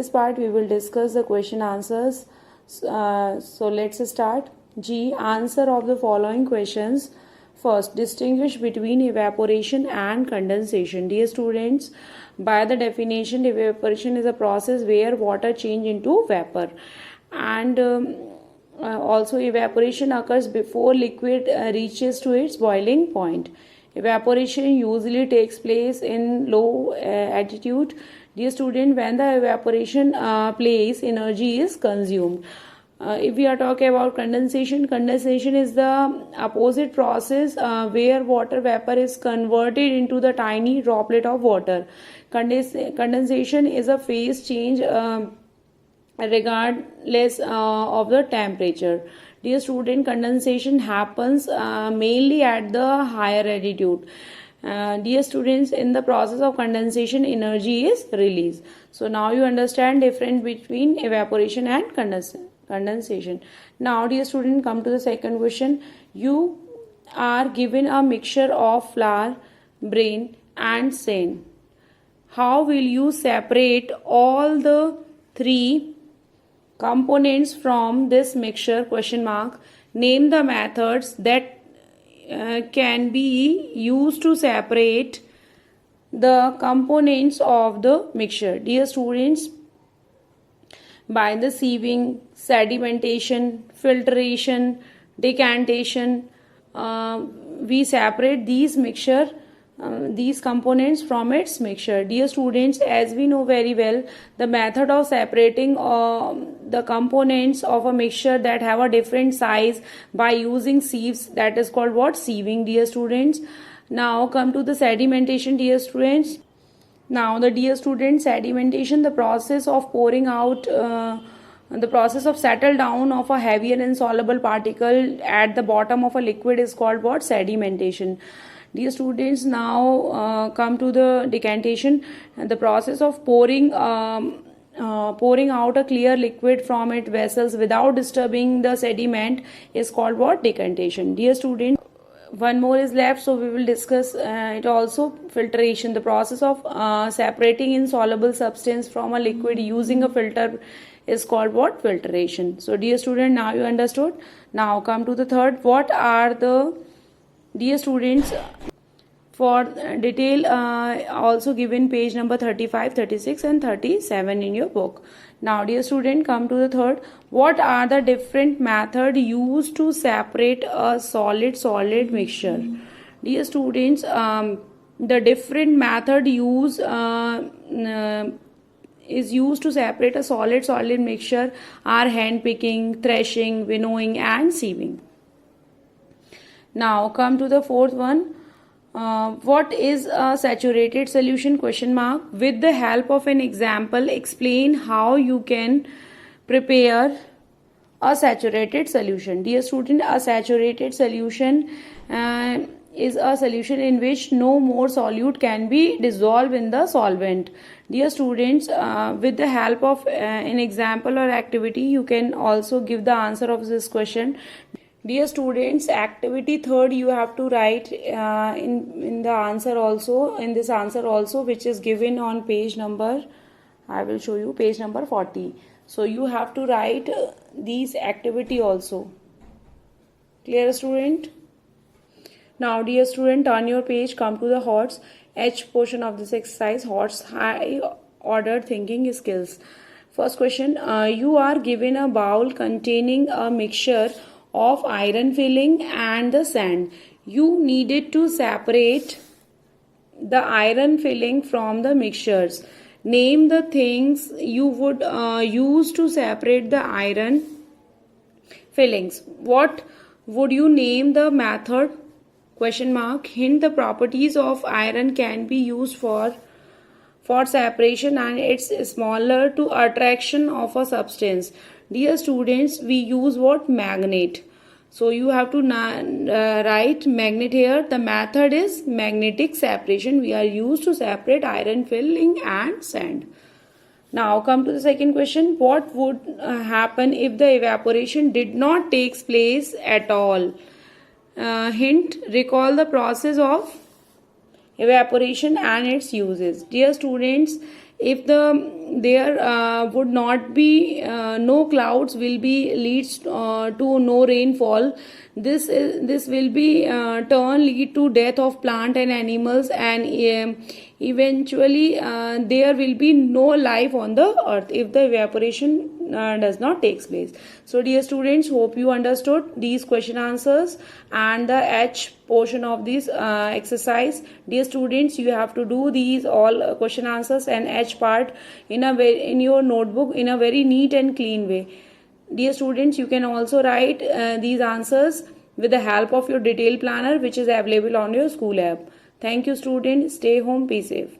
this part we will discuss the question answers. So let's start. G. Answer of the following questions. First, distinguish between evaporation and condensation. Dear students, by the definition, evaporation is a process where water change into vapor, and also evaporation occurs before liquid reaches to its boiling point. Evaporation usually takes place in low altitude. Dear student, when the evaporation place, energy is consumed. If we are talking about condensation, condensation is the opposite process where water vapor is converted into the tiny droplet of water. Condensation is a phase change regardless of the temperature. Dear student, condensation happens mainly at the higher altitude. Dear students, in the process of condensation, energy is released. So now you understand difference between evaporation and condensation. Now, dear student, come to the second question. You are given a mixture of flour, brine, and sand. How will you separate all the three components from this mixture? Question mark. Name the methods that can be used to separate the components of the mixture. Dear students, by the sieving, sedimentation, filtration, decantation, we separate these components from its mixture. Dear students, as we know very well, the method of separating the components of a mixture that have a different size by using sieves, that is called what? Sieving, dear students. Now come to the sedimentation, dear students. Now the dear students, sedimentation, the process of pouring out, the process of settle down of a heavier insoluble particle at the bottom of a liquid is called what? Sedimentation. Dear students, now come to the decantation. The process of pouring out a clear liquid from its vessels without disturbing the sediment is called what? Decantation. Dear students, one more is left, so we will discuss it also. Filtration, the process of separating insoluble substance from a liquid using a filter is called what? Filtration. So dear student, now you understood. Now come to the third. What are the, dear students, for detail also given page number 35, 36 and 37 in your book. Now dear student, come to the third. What are the different methods used to separate a solid mixture? Dear students, the different method is used to separate a solid mixture are hand picking, threshing, winnowing and sieving. Now come to the fourth one. What is a saturated solution? Question mark. With the help of an example, explain how you can prepare a saturated solution. Dear student, a saturated solution is a solution in which no more solute can be dissolved in the solvent. Dear students, with the help of an example or activity, you can also give the answer of this question. Dear students, activity third you have to write in the answer also, in this answer also, which is given on page number, I will show you, page number 40. So you have to write these activity also. Clear, student? Now dear student, turn your page, come to the HOTS, H portion of this exercise, HOTS, high ordered thinking skills. First question, you are given a bowl containing a mixture of iron filling and the sand. You needed to separate the iron filling from the mixtures. Name the things you would use to separate the iron fillings. What would you name the method? Question mark. Hint, the properties of iron can be used for separation and it's smaller to attraction of a substance. Dear students, we use what? Magnet. So you have to write magnet here. The method is magnetic separation. We are used to separate iron filling and sand. Now come to the second question. What would happen if the evaporation did not take place at all? Hint, recall the process of evaporation and its uses. Dear students, if there would not be no clouds will be leads to no rainfall. This will be turn lead to death of plant and animals, and eventually there will be no life on the earth if the evaporation does not takes place. So dear students, hope you understood these question answers and the H portion of this exercise. Dear students, you have to do these all question answers and H part in your notebook in a very neat and clean way. Dear students, you can also write these answers with the help of your detailed planner, which is available on your school app. Thank you students. Stay home. Be safe.